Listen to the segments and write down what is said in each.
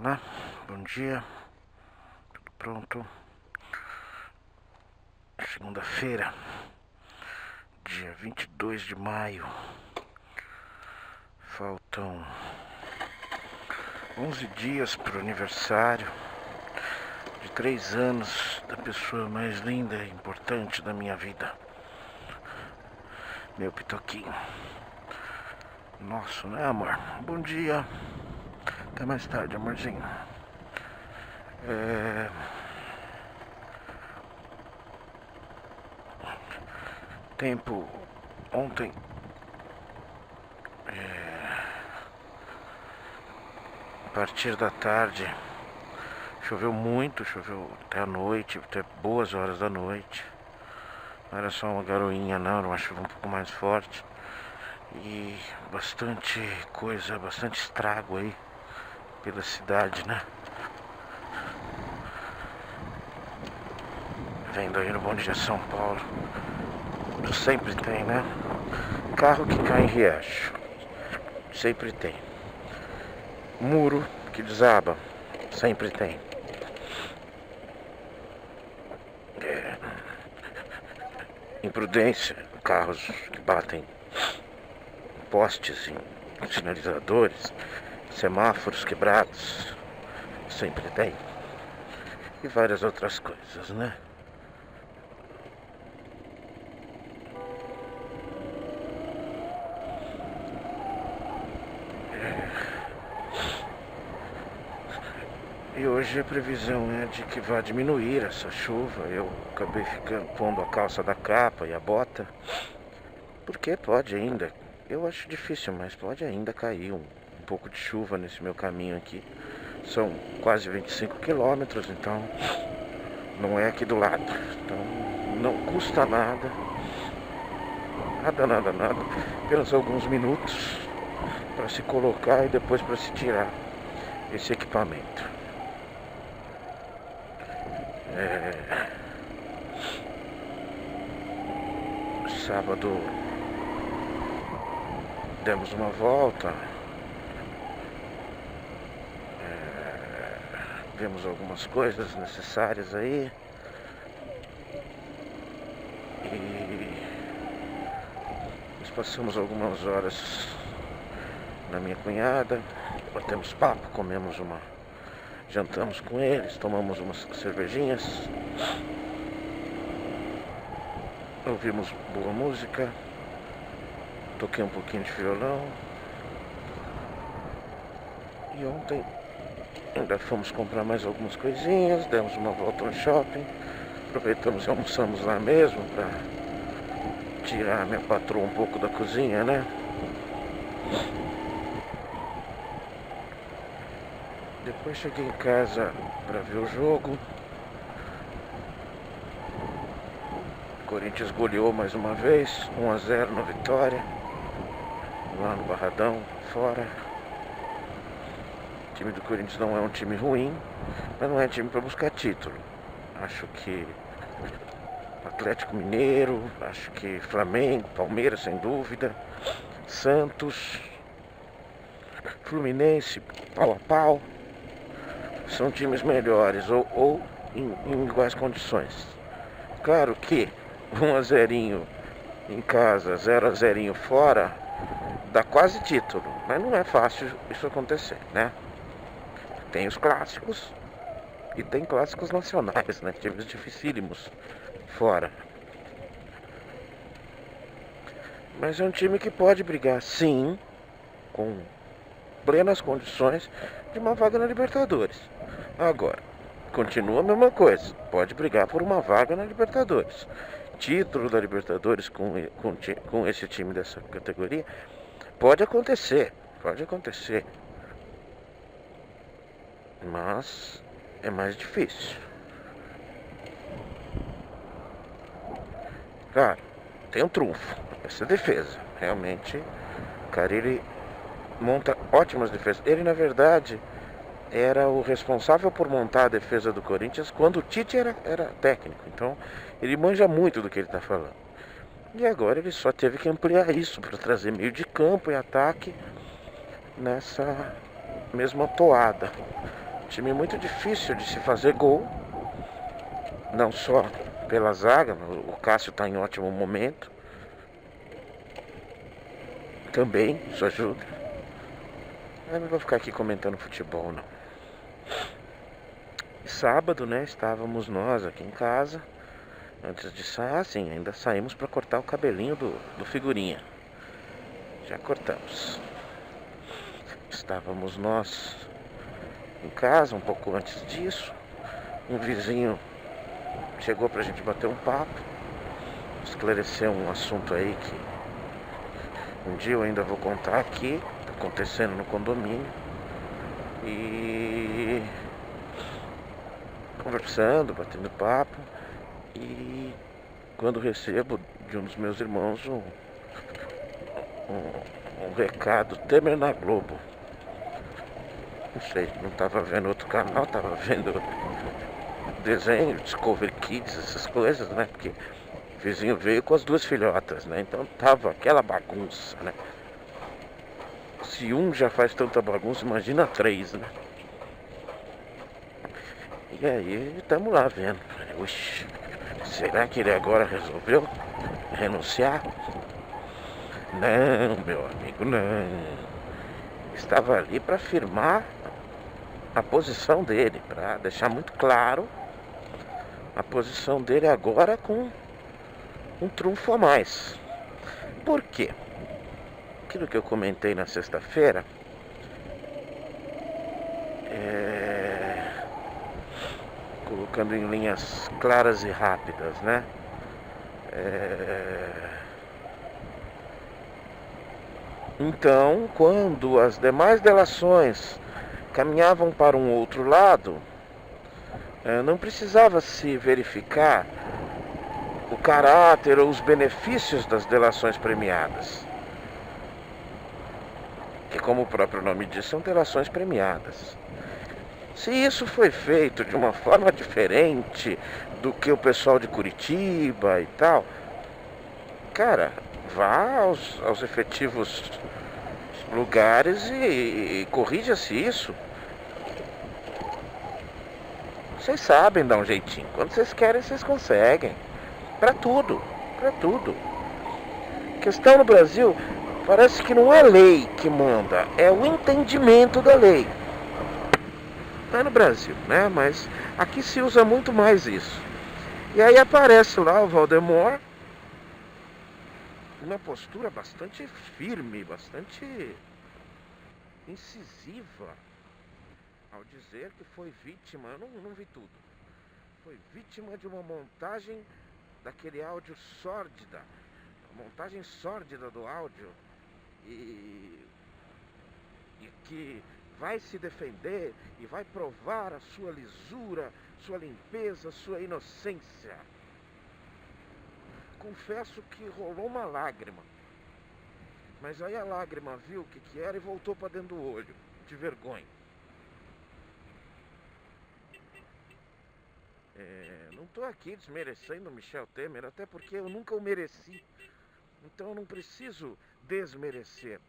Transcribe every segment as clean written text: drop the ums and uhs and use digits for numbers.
Olá, bom dia, tudo pronto? Segunda-feira, dia 22 de maio, faltam 11 dias para o aniversário de 3 anos da pessoa mais linda e importante da minha vida, meu Pitoquinho. Nosso, né, amor? Bom dia, até mais tarde, amorzinho. Tempo ontem a partir da tarde choveu muito, choveu até a noite, até boas horas da noite. Não era só uma garoinha não, era uma chuva um pouco mais forte. E bastante coisa, bastante estrago aí pela cidade, né? Vendo aí no Bom Dia São Paulo, sempre tem, né? Carro que cai em riacho, sempre tem. Muro que desaba, sempre tem. Imprudência, carros que batem postes em sinalizadores, semáforos quebrados, sempre tem. E várias outras coisas, né? E hoje a previsão é de que vai diminuir essa chuva. Eu acabei pondo a calça da capa e a bota, porque pode ainda, eu acho difícil, mas pode ainda cair um pouco de chuva nesse meu caminho aqui. São quase 25 quilômetros, então não é aqui do lado. Então não custa nada, nada, apenas alguns minutos para se colocar e depois para se tirar esse equipamento. Sábado demos uma volta, vimos algumas coisas necessárias aí e nós passamos algumas horas na minha cunhada, batemos papo, jantamos com eles, tomamos umas cervejinhas, ouvimos boa música, toquei um pouquinho de violão. E ontem ainda fomos comprar mais algumas coisinhas, demos uma volta no shopping, aproveitamos e almoçamos lá mesmo para tirar a minha patroa um pouco da cozinha, né? Depois cheguei em casa para ver o jogo. O Corinthians goleou mais uma vez, 1-0 na Vitória, lá no Barradão, fora. O time do Corinthians não é um time ruim, mas não é time para buscar título. Acho que Atlético Mineiro, acho que Flamengo, Palmeiras sem dúvida, Santos, Fluminense, pau a pau, são times melhores ou em iguais condições. Claro que 1-0 em casa, 0-0 fora, dá quase título, mas não é fácil isso acontecer, né? Tem os clássicos e tem clássicos nacionais, né? Times dificílimos fora. Mas é um time que pode brigar, sim, com plenas condições de uma vaga na Libertadores. Agora, continua a mesma coisa, pode brigar por uma vaga na Libertadores. Título da Libertadores com esse time dessa categoria, pode acontecer. Mas é mais difícil. Claro, tem um trunfo, essa defesa. Realmente, o cara, ele monta ótimas defesas. Ele, na verdade, era o responsável por montar a defesa do Corinthians quando o Tite era técnico. Então, ele manja muito do que ele está falando. E agora ele só teve que ampliar isso para trazer meio de campo e ataque nessa mesma toada. Time muito difícil de se fazer gol. Não só pela zaga, o Cássio está em ótimo momento. Também, isso ajuda. Eu não vou ficar aqui comentando futebol, não. Sábado, né, estávamos nós aqui em casa. Antes de sair, sim, ainda saímos para cortar o cabelinho do figurinha. Já cortamos. Estávamos nós em casa um pouco antes disso. Um vizinho chegou pra gente bater um papo, esclarecer um assunto aí que um dia eu ainda vou contar aqui, tá acontecendo no condomínio. E conversando, batendo papo. E quando recebo de um dos meus irmãos um recado: Temer na Globo. Não sei, não estava vendo outro canal, estava vendo desenho, Discovery Kids, essas coisas, né? Porque o vizinho veio com as duas filhotas, né? Então tava aquela bagunça, né? Se um já faz tanta bagunça, imagina três, né? E aí estamos lá vendo. Oxi, será que ele agora resolveu renunciar? Não, meu amigo, não. Estava ali para afirmar a posição dele, para deixar muito claro a posição dele agora com um trunfo a mais. Por quê? Aquilo que eu comentei na sexta-feira, colocando em linhas claras e rápidas, né? Então, quando as demais delações caminhavam para um outro lado, não precisava se verificar o caráter ou os benefícios das delações premiadas, que, como o próprio nome diz, são delações premiadas. Se isso foi feito de uma forma diferente do que o pessoal de Curitiba e tal, cara, vá aos efetivos lugares e corrija-se isso. Vocês sabem dar um jeitinho. Quando vocês querem, vocês conseguem. Pra tudo, pra tudo. A questão no Brasil parece que não é lei que manda, é o entendimento da lei. Não é no Brasil, né? Mas aqui se usa muito mais isso. E aí aparece lá o Valdemar, uma postura bastante firme, bastante incisiva, ao dizer que foi vítima, eu não vi tudo, foi vítima de uma montagem daquele áudio sórdida, a montagem sórdida do áudio, e que vai se defender e vai provar a sua lisura, sua limpeza, sua inocência. Confesso que rolou uma lágrima, mas aí a lágrima viu o que era e voltou para dentro do olho, de vergonha. Não estou aqui desmerecendo Michel Temer, até porque eu nunca o mereci. Então eu não preciso desmerecer.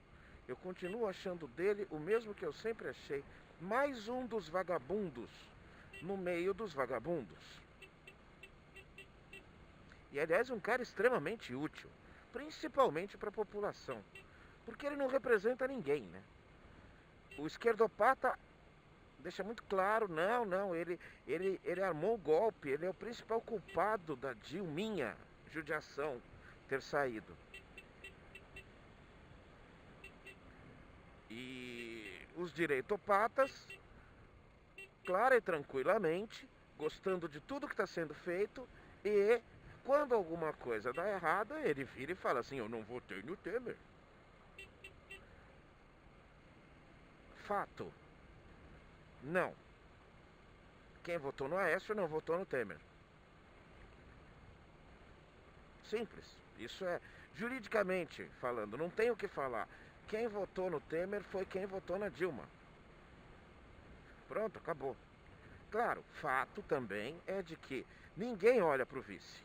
Eu continuo achando dele o mesmo que eu sempre achei. Mais um dos vagabundos no meio dos vagabundos. E aliás, um cara extremamente útil, principalmente para a população. Porque ele não representa ninguém, né? O esquerdopata deixa muito claro, ele armou o golpe, ele é o principal culpado da Dilminha judiação ter saído. E os direitopatas, clara e tranquilamente, gostando de tudo que está sendo feito, e quando alguma coisa dá errada, ele vira e fala assim: eu não votei no Temer. Fato. Não. Quem votou no Aécio não votou no Temer. Simples. Isso é, juridicamente falando, não tem o que falar. Quem votou no Temer foi quem votou na Dilma. Pronto, acabou. Claro, fato também é de que ninguém olha para o vice.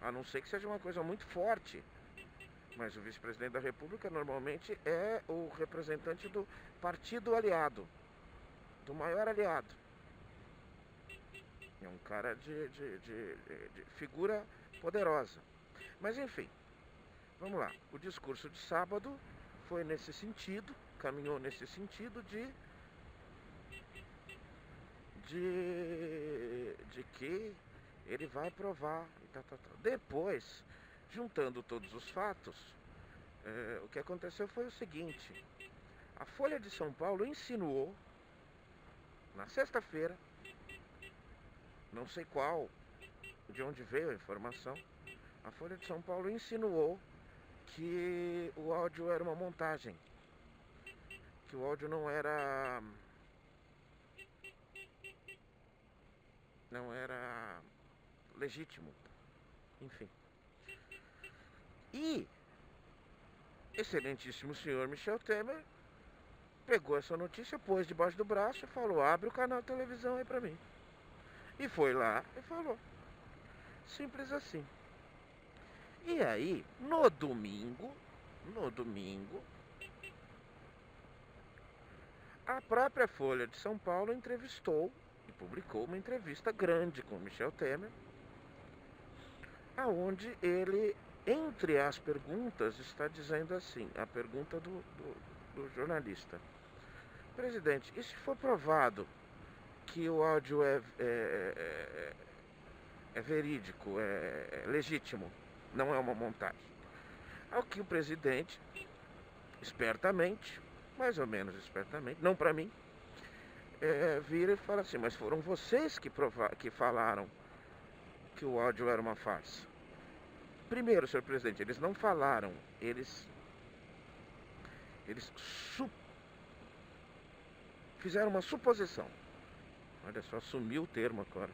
A não ser que seja uma coisa muito forte. Mas o vice-presidente da República normalmente é o representante do partido aliado. do maior aliado. É um cara de figura poderosa. Mas enfim, vamos lá. O discurso de sábado foi nesse sentido, caminhou nesse sentido de que ele vai provar e tal. Depois, juntando todos os fatos, o que aconteceu foi o seguinte: a Folha de São Paulo insinuou, na sexta-feira, não sei de onde veio a informação, a Folha de São Paulo insinuou que o áudio era uma montagem, que o áudio não era legítimo, enfim. E excelentíssimo senhor Michel Temer pegou essa notícia, pôs debaixo do braço e falou: abre o canal de televisão aí pra mim. E foi lá e falou. Simples assim. E aí, no domingo, a própria Folha de São Paulo entrevistou e publicou uma entrevista grande com Michel Temer, aonde ele, entre as perguntas, está dizendo assim, a pergunta do jornalista: presidente, e se for provado que o áudio é verídico, é legítimo, não é uma montagem? Ao que o presidente, espertamente, mais ou menos espertamente, não para mim, vira e fala assim: mas foram vocês que falaram que o áudio era uma farsa. Primeiro, senhor presidente, eles não falaram, eles fizeram uma suposição. Olha só, sumiu o termo agora.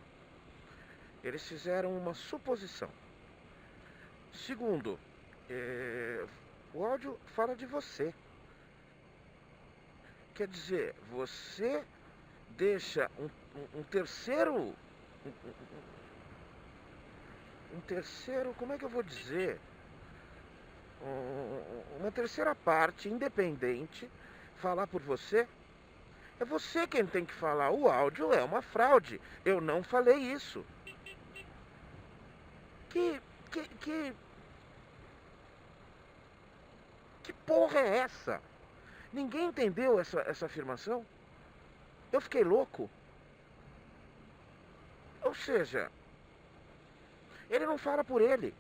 Eles fizeram uma suposição. Segundo, o áudio fala de você. Quer dizer, você deixa um terceiro, como é que eu vou dizer? Uma terceira parte independente falar por você. É você quem tem que falar. O áudio é uma fraude. Eu não falei isso. Que porra é essa? Ninguém entendeu essa afirmação? Eu fiquei louco. Ou seja, ele não fala por ele.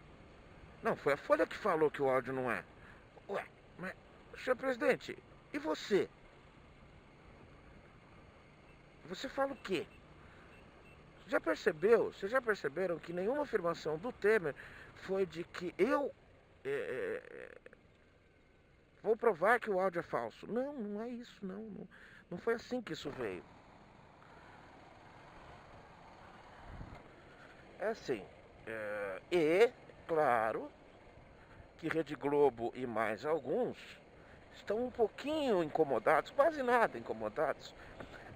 Não, foi a Folha que falou que o áudio não é. Ué, mas, senhor presidente, e você? Você fala o quê? Vocês já perceberam que nenhuma afirmação do Temer foi de que eu vou provar que o áudio é falso? Não, não é isso, não foi assim que isso veio. É assim, claro que Rede Globo e mais alguns estão um pouquinho incomodados, quase nada incomodados,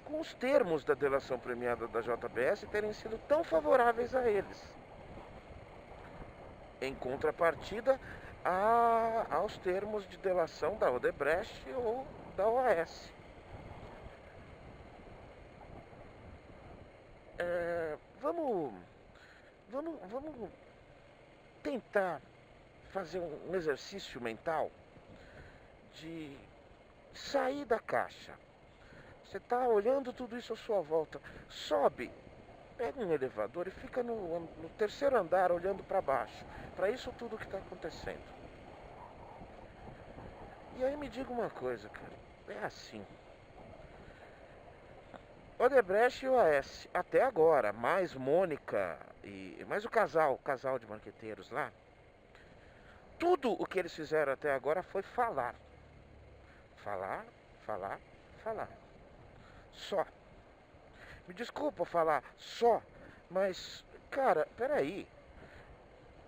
com os termos da delação premiada da JBS terem sido tão favoráveis a eles, em contrapartida aos termos de delação da Odebrecht ou da OAS. Vamos tentar fazer um exercício mental de sair da caixa. Você está olhando tudo isso à sua volta. Sobe, pega um elevador e fica no terceiro andar olhando para baixo, para isso tudo que está acontecendo. E aí me diga uma coisa, cara. É assim. Odebrecht e OAS, até agora, mais Mônica e mais o casal de marqueteiros lá. Tudo o que eles fizeram até agora foi falar. Falar. Só. Me desculpa falar só, mas, cara, peraí.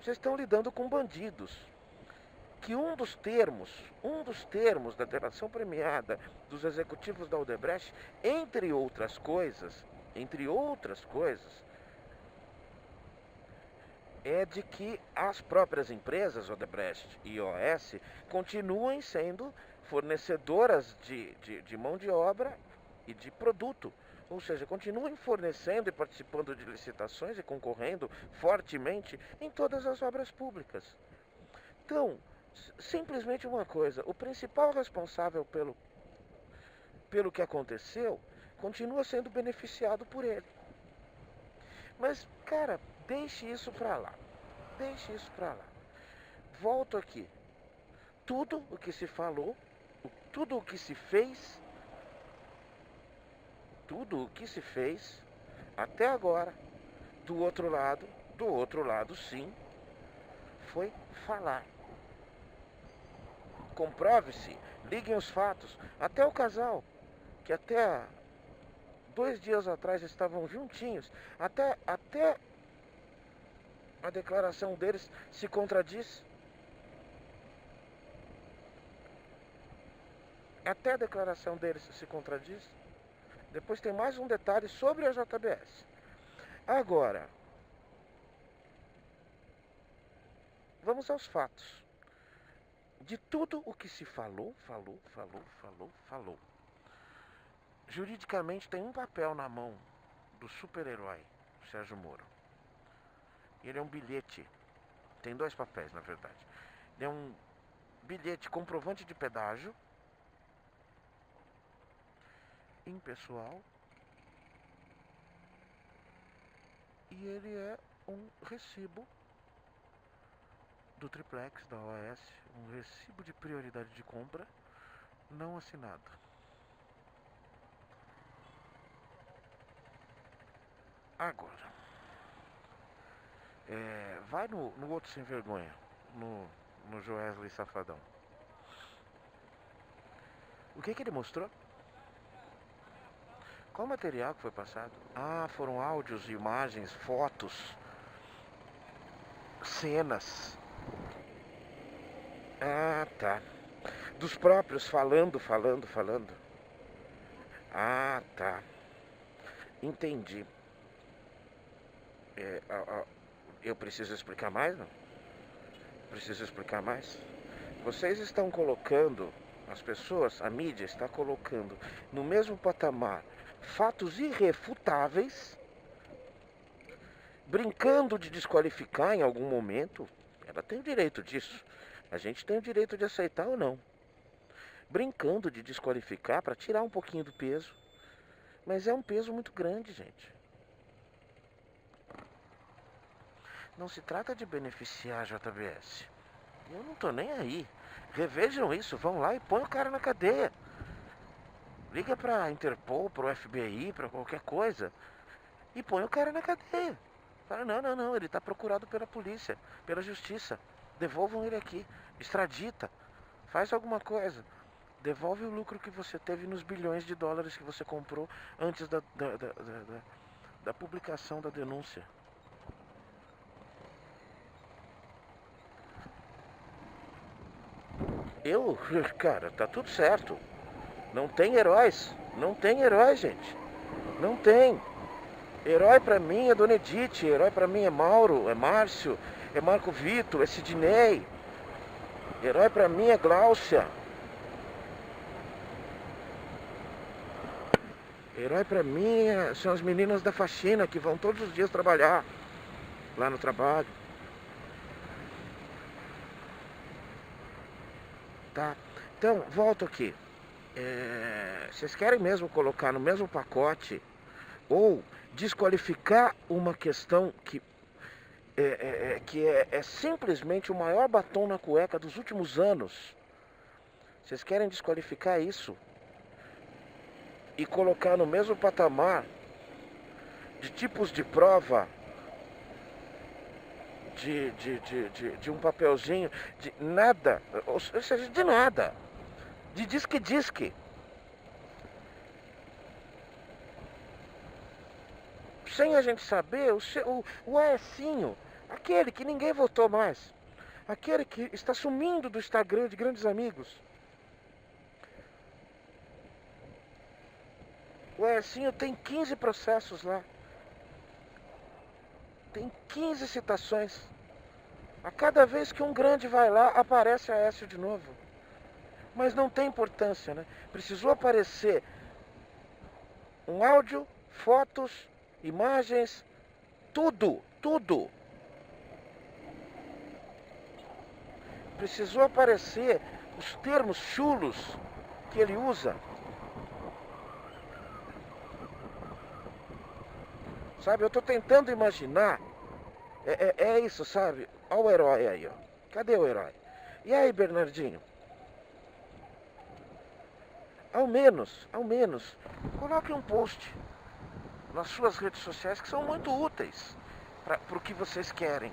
Vocês estão lidando com bandidos. Que um dos termos da delação premiada dos executivos da Odebrecht, entre outras coisas, é de que as próprias empresas Odebrecht e OAS continuem sendo fornecedoras de mão de obra e de produto. Ou seja, continuem fornecendo e participando de licitações e concorrendo fortemente em todas as obras públicas. Então, simplesmente uma coisa, o principal responsável pelo que aconteceu continua sendo beneficiado por ele. Mas, cara, deixe isso pra lá. Deixe isso pra lá. Volto aqui. Tudo o que se falou, tudo o que se fez, tudo o que se fez até agora, do outro lado sim, foi falar. Comprove-se, liguem os fatos. Até o casal, que até 2 dias atrás estavam juntinhos, até a declaração deles se contradiz. Até a declaração deles se contradiz. Depois tem mais um detalhe sobre a JBS. Agora, vamos aos fatos. De tudo o que se falou. Juridicamente tem um papel na mão do super-herói, Sérgio Moro. Ele é um bilhete. Tem 2 papéis, na verdade. Ele é um bilhete comprovante de pedágio impessoal e ele é um recibo do triplex da OAS, um recibo de prioridade de compra não assinado. Agora, vai no outro sem vergonha, no Joesley Safadão. O que ele mostrou? Qual material que foi passado? Ah, foram áudios, imagens, fotos, cenas. Ah, tá. Dos próprios falando. Ah, tá. Entendi. Eu preciso explicar mais, não? Preciso explicar mais? Vocês estão colocando, as pessoas, a mídia está colocando no mesmo patamar fatos irrefutáveis, brincando de desqualificar em algum momento. Ela tem o direito disso. A gente tem o direito de aceitar ou não. Brincando de desqualificar para tirar um pouquinho do peso. Mas é um peso muito grande, gente. Não se trata de beneficiar a JBS. Eu não tô nem aí. Revejam isso, vão lá e põe o cara na cadeia. Liga pra Interpol, pro FBI, pra qualquer coisa. E põe o cara na cadeia. Fala, não, ele tá procurado pela polícia, pela justiça. Devolvam ele aqui. Extradita. Faz alguma coisa. Devolve o lucro que você teve nos bilhões de dólares que você comprou antes da publicação da denúncia. Cara, tá tudo certo. Não tem heróis. Não tem herói, gente. Não tem. Herói pra mim é Dona Edith. Herói pra mim é Mauro, é Márcio, é Marco Vitor, é Sidney. Herói pra mim é Gláucia. Herói pra mim são as meninas da faxina que vão todos os dias trabalhar lá no trabalho. Tá? Então, volto aqui. Vocês querem mesmo colocar no mesmo pacote ou desqualificar uma questão que é simplesmente o maior batom na cueca dos últimos anos? Vocês querem desqualificar isso e colocar no mesmo patamar de tipos de prova de um papelzinho, de nada, ou seja, de nada, de disque. Sem a gente saber, o Aecinho, aquele que ninguém votou mais, aquele que está sumindo do Instagram de grandes amigos. O Aecinho tem 15 processos lá. Tem 15 citações. A cada vez que um grande vai lá, aparece Aécio de novo. Mas não tem importância, né? Precisou aparecer um áudio, fotos, imagens, tudo, tudo. Precisou aparecer os termos chulos que ele usa. Sabe, eu tô tentando imaginar. É isso, sabe? Olha o herói aí, ó. Cadê o herói? E aí, Bernardinho? Ao menos, coloque um post nas suas redes sociais que são muito úteis para o que vocês querem.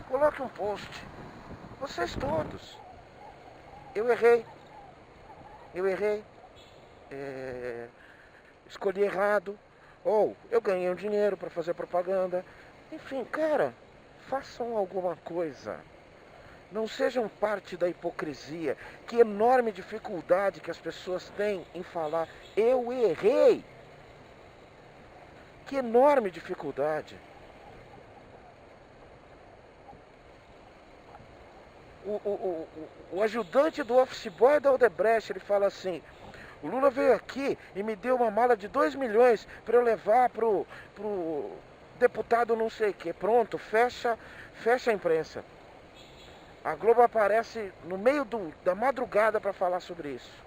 Coloque um post. Vocês todos. Eu errei. Escolhi errado. Ou eu ganhei um dinheiro para fazer propaganda. Enfim, cara, façam alguma coisa. Não sejam parte da hipocrisia. Que enorme dificuldade que as pessoas têm em falar eu errei. Que enorme dificuldade. O ajudante do office boy da Odebrecht, ele fala assim: o Lula veio aqui e me deu uma mala de 2 milhões para eu levar pro deputado não sei o que. Pronto, fecha a imprensa. A Globo aparece no meio da madrugada para falar sobre isso.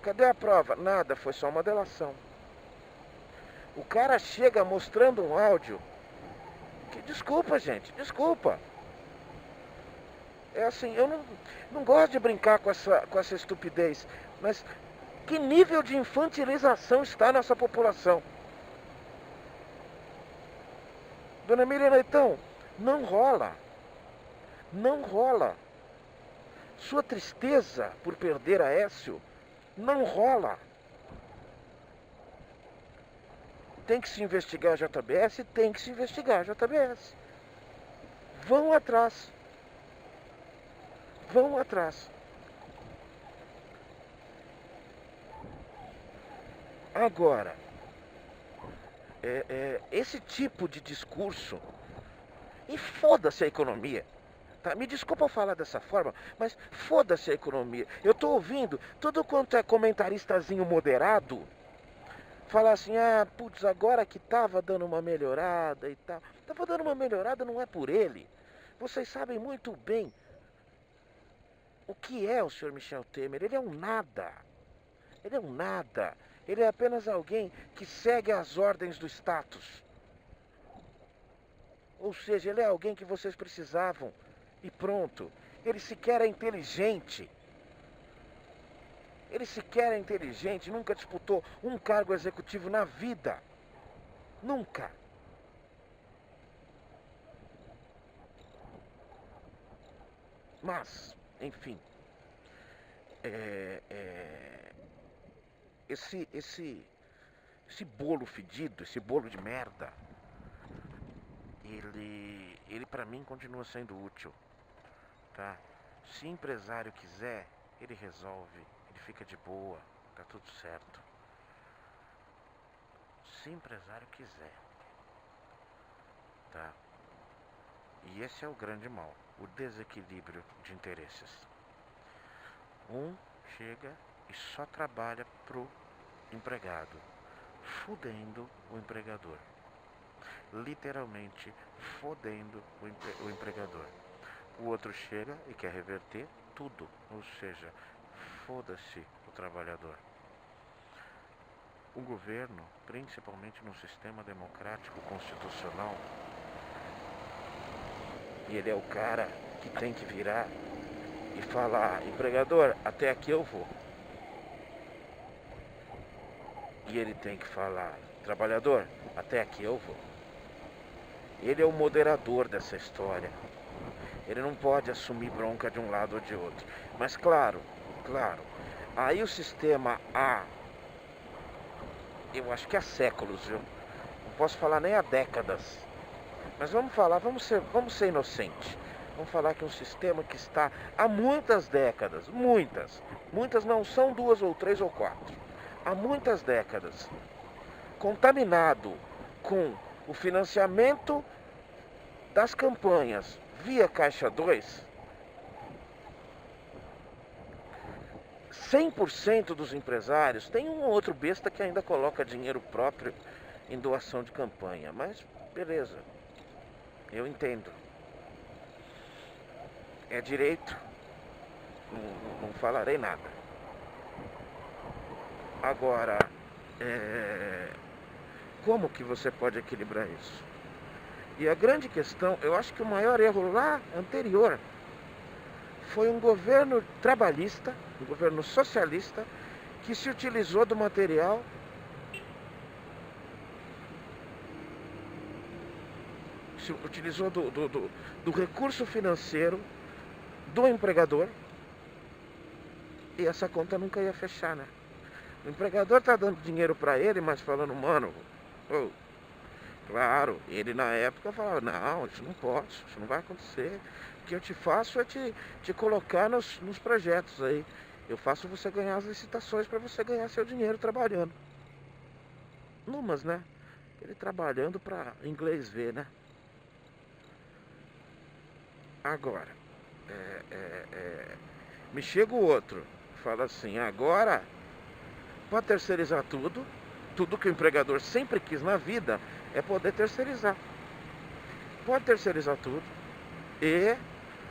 Cadê a prova? Nada, foi só uma delação. O cara chega mostrando um áudio que, desculpa, gente, desculpa. É assim, eu não gosto de brincar com essa estupidez, mas que nível de infantilização está nossa população? Dona Miriam Leitão, não rola. Não rola. Sua tristeza por perder a Aécio não rola. Tem que se investigar a JBS? Tem que se investigar a JBS. Vão atrás. Vão atrás. Agora, esse tipo de discurso, e foda-se a economia, tá? Me desculpa falar dessa forma, mas foda-se a economia. Eu tô ouvindo tudo quanto é comentaristazinho moderado falar assim: ah, putz, agora que tava dando uma melhorada e tal. Tava dando uma melhorada, não é por ele. Vocês sabem muito bem o que é o senhor Michel Temer. Ele é um nada. Ele é um nada. Ele é apenas alguém que segue as ordens do status. Ou seja, ele é alguém que vocês precisavam e pronto. Ele sequer é inteligente. Ele sequer é inteligente, nunca disputou um cargo executivo na vida. Nunca. Mas, enfim, esse bolo fedido, esse bolo de merda, ele para mim continua sendo útil, tá? Se empresário quiser, ele resolve, ele fica de boa, tá tudo certo. Se empresário quiser, tá? E esse é o grande mal, o desequilíbrio de interesses. Um chega e só trabalha pro empregado, fudendo o empregador. Literalmente fodendo o empregador. O outro chega e quer reverter tudo, ou seja, foda-se o trabalhador. O governo, principalmente no sistema democrático constitucional, e ele é o cara que tem que virar e falar: empregador, até aqui eu vou. E ele tem que falar: trabalhador, até aqui eu vou. Ele é o moderador dessa história. Ele não pode assumir bronca de um lado ou de outro. Mas claro, aí o sistema eu acho que há séculos, viu? Não posso falar nem há décadas. Mas vamos ser inocentes. Vamos falar que é um sistema que está há muitas décadas, muitas não são 2 ou 3 ou 4, há muitas décadas, contaminado com o financiamento das campanhas via Caixa 2, 100% dos empresários, tem um ou outro besta que ainda coloca dinheiro próprio em doação de campanha, mas beleza, eu entendo. É direito, não falarei nada. Agora, como que você pode equilibrar isso? E a grande questão, eu acho que o maior erro lá anterior foi um governo trabalhista, um governo socialista, que se utilizou do material se utilizou do recurso financeiro do empregador, e essa conta nunca ia fechar, né? O empregador tá dando dinheiro para ele, mas falando, mano, oh, claro, ele na época falava, não, isso não pode, isso não vai acontecer. O que eu te faço é te colocar nos projetos aí. Eu faço você ganhar as licitações para você ganhar seu dinheiro trabalhando. Numas, né? Ele trabalhando para inglês ver, né? Agora, me chega o outro, fala assim, agora pode terceirizar tudo. Tudo que o empregador sempre quis na vida é poder terceirizar. Pode terceirizar tudo. E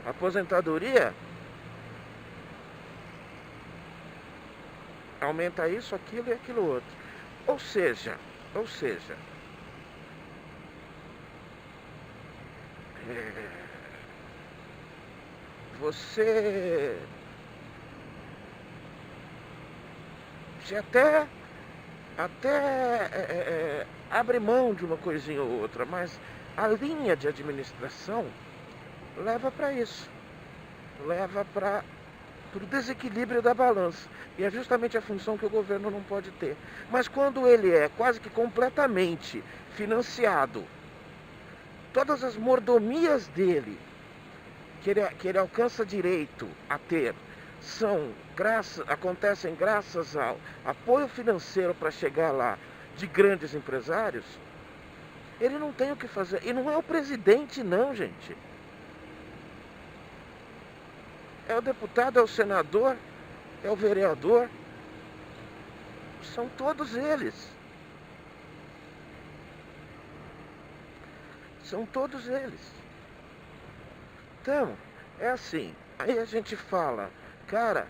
aposentadoria aumenta isso, aquilo e aquilo outro. Ou seja, você até abre mão de uma coisinha ou outra, mas a linha de administração leva para isso, leva para o desequilíbrio da balança. E é justamente a função que o governo não pode ter. Mas quando ele é quase que completamente financiado, todas as mordomias dele, que ele alcança direito a ter, acontecem graças ao apoio financeiro para chegar lá de grandes empresários, ele não tem o que fazer. E não é o presidente não, gente. É o deputado, é o senador, é o vereador. São todos eles. São todos eles. Então, é assim. Aí a gente fala, cara,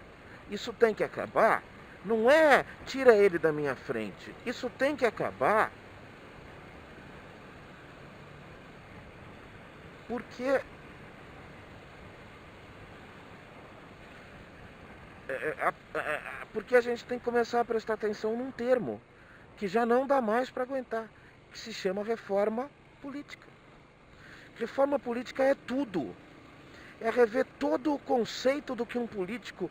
isso tem que acabar. Não é tira ele da minha frente. Isso tem que acabar. Porque porque a gente tem que começar a prestar atenção num termo que já não dá mais para aguentar, que se chama reforma política. Reforma política é tudo. É rever todo o conceito do que um político,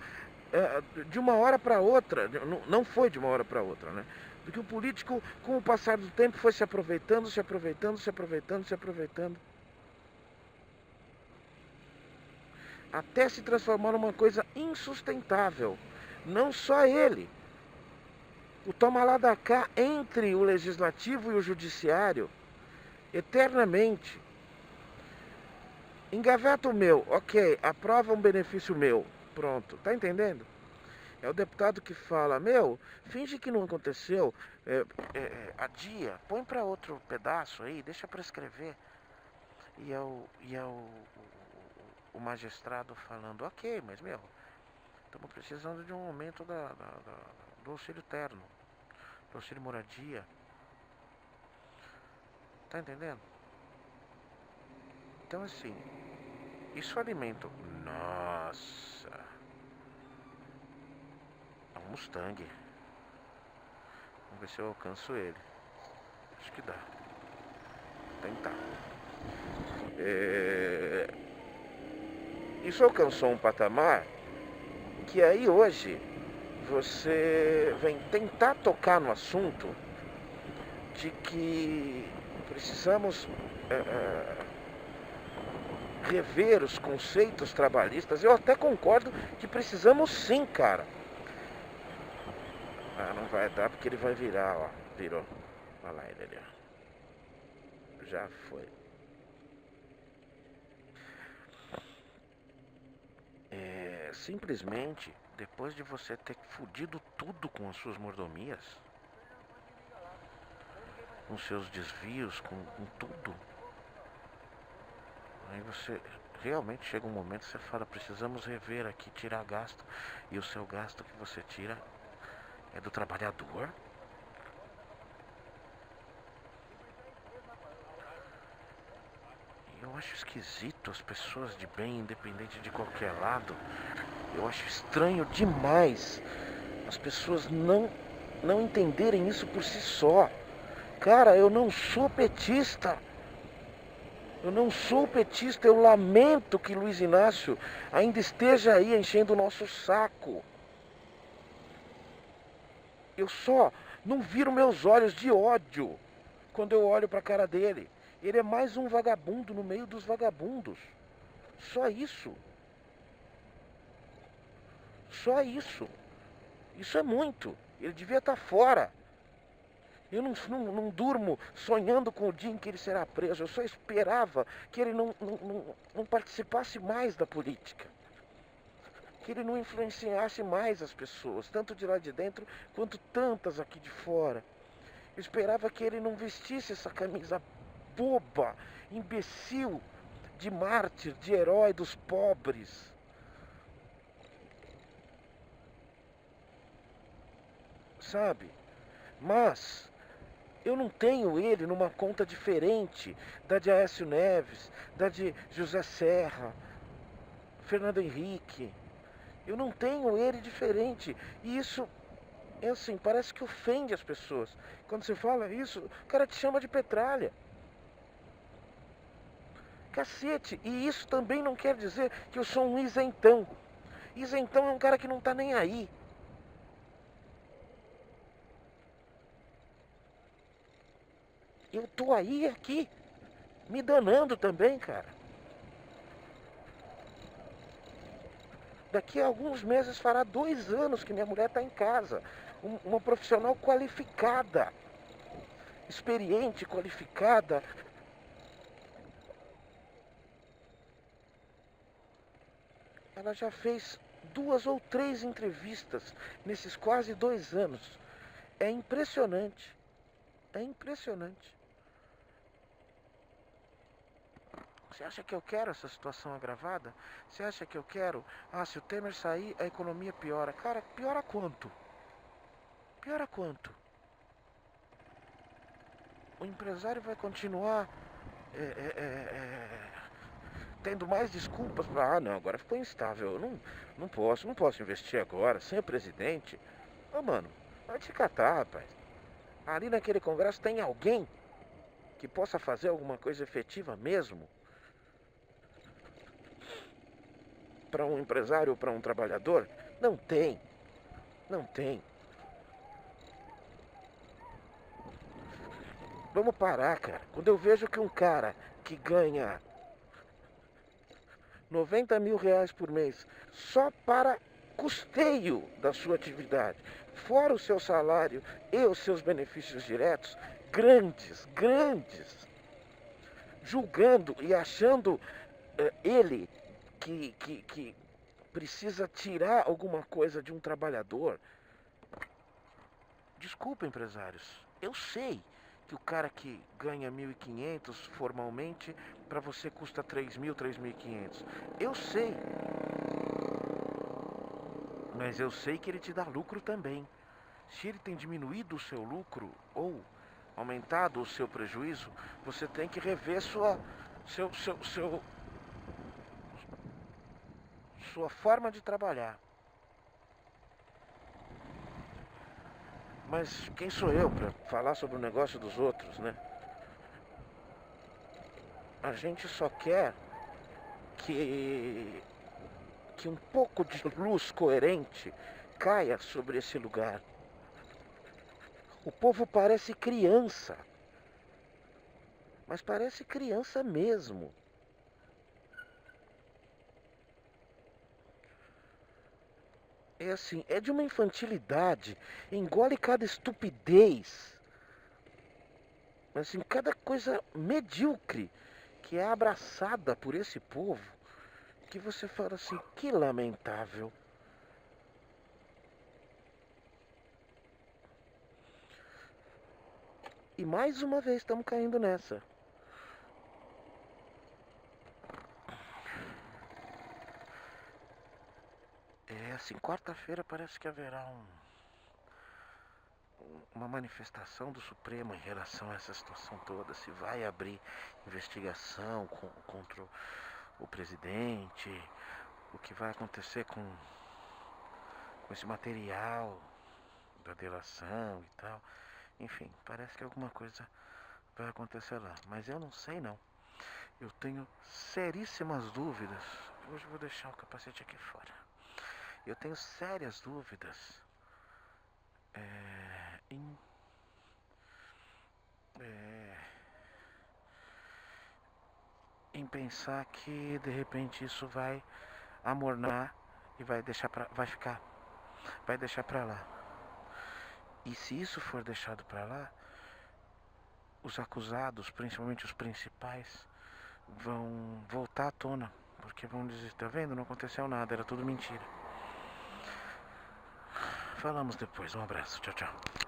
de uma hora para outra, não foi de uma hora para outra, né? Do que o político, com o passar do tempo, foi se aproveitando, até se transformar numa coisa insustentável. Não só ele. O toma lá da cá entre o legislativo e o judiciário, eternamente. Engaveta o meu, ok, aprova um benefício meu. Pronto, tá entendendo? É o deputado que fala, meu, finge que não aconteceu, adia, põe para outro pedaço aí, deixa prescrever. E é o magistrado falando, ok, mas meu, estamos precisando de um aumento do auxílio terno, do auxílio moradia. Tá entendendo? Então assim, isso alimenta. Nossa, é um Mustang. Vamos ver se eu alcanço ele. Acho que dá. Vou tentar. Isso alcançou um patamar que aí hoje você vem tentar tocar no assunto de que precisamos rever os conceitos trabalhistas. Eu até concordo que precisamos sim, cara. Ah, não vai dar porque ele vai virar, ó. Virou. Olha lá ele ali, ó. Já foi. simplesmente, depois de você ter fudido tudo com as suas mordomias, com seus desvios, com tudo, aí você realmente chega um momento que você fala, precisamos rever aqui, tirar gasto, e o seu gasto que você tira é do trabalhador. Eu acho esquisito as pessoas de bem, independente de qualquer lado. Eu acho estranho demais as pessoas não entenderem isso por si só. Cara, eu não sou petista. Eu não sou petista. Eu lamento que Luiz Inácio ainda esteja aí enchendo o nosso saco. Eu só não viro meus olhos de ódio quando eu olho pra cara dele. Ele é mais um vagabundo no meio dos vagabundos. Só isso. Só isso. Isso é muito. Ele devia estar fora. Eu não durmo sonhando com o dia em que ele será preso. Eu só esperava que ele não participasse mais da política. Que ele não influenciasse mais as pessoas, tanto de lá de dentro quanto tantas aqui de fora. Eu esperava que ele não vestisse essa camisa boba, imbecil, de mártir, de herói dos pobres. Sabe? Mas eu não tenho ele numa conta diferente da de Aécio Neves, da de José Serra, Fernando Henrique. Eu não tenho ele diferente. E isso é assim, parece que ofende as pessoas. Quando você fala isso, o cara te chama de petralha. Cacete, e isso também não quer dizer que eu sou um isentão. Isentão é um cara que não tá nem aí. Eu tô aí aqui, me danando também, cara. Daqui a alguns meses fará 2 anos que minha mulher tá em casa. Uma profissional qualificada, experiente, qualificada. Ela já fez 2 ou 3 entrevistas nesses quase 2 anos. É impressionante. É impressionante. Você acha que eu quero essa situação agravada? Você acha que eu quero? Se o Temer sair, a economia piora. Cara, piora quanto? Piora quanto? O empresário vai continuar tendo mais desculpas para, não, agora ficou instável, eu não posso investir agora, sem o presidente. Mano, vai te catar, rapaz. Ali naquele congresso tem alguém que possa fazer alguma coisa efetiva mesmo? Para um empresário ou para um trabalhador? Não tem. Não tem. Vamos parar, cara. Quando eu vejo que um cara que ganha 90 mil reais por mês só para custeio da sua atividade, fora o seu salário e os seus benefícios diretos, grandes, julgando e achando ele que precisa tirar alguma coisa de um trabalhador. Desculpa, empresários, eu sei que o cara que ganha 1.500 formalmente, para você custa 3.000, 3.500. Eu sei. Mas eu sei que ele te dá lucro também. Se ele tem diminuído o seu lucro ou aumentado o seu prejuízo, você tem que rever sua forma de trabalhar. Mas quem sou eu para falar sobre o negócio dos outros, né? A gente só quer que um pouco de luz coerente caia sobre esse lugar. O povo parece criança, mas parece criança mesmo. É assim, é de uma infantilidade, engole cada estupidez, assim, cada coisa medíocre que é abraçada por esse povo, que você fala assim, que lamentável. E mais uma vez estamos caindo nessa. É assim, quarta-feira parece que haverá uma manifestação do Supremo em relação a essa situação toda. Se vai abrir investigação contra o presidente, o que vai acontecer com esse material da delação e tal. Enfim, parece que alguma coisa vai acontecer lá. Mas eu não sei não. Eu tenho seríssimas dúvidas. Hoje eu vou deixar o capacete aqui fora. Eu tenho sérias dúvidas em pensar que de repente isso vai amornar e vai deixar pra lá. E se isso for deixado pra lá, os acusados, principalmente os principais, vão voltar à tona, porque vão dizer, tá vendo? Não aconteceu nada, era tudo mentira. Falamos depois, um abraço, tchau, tchau.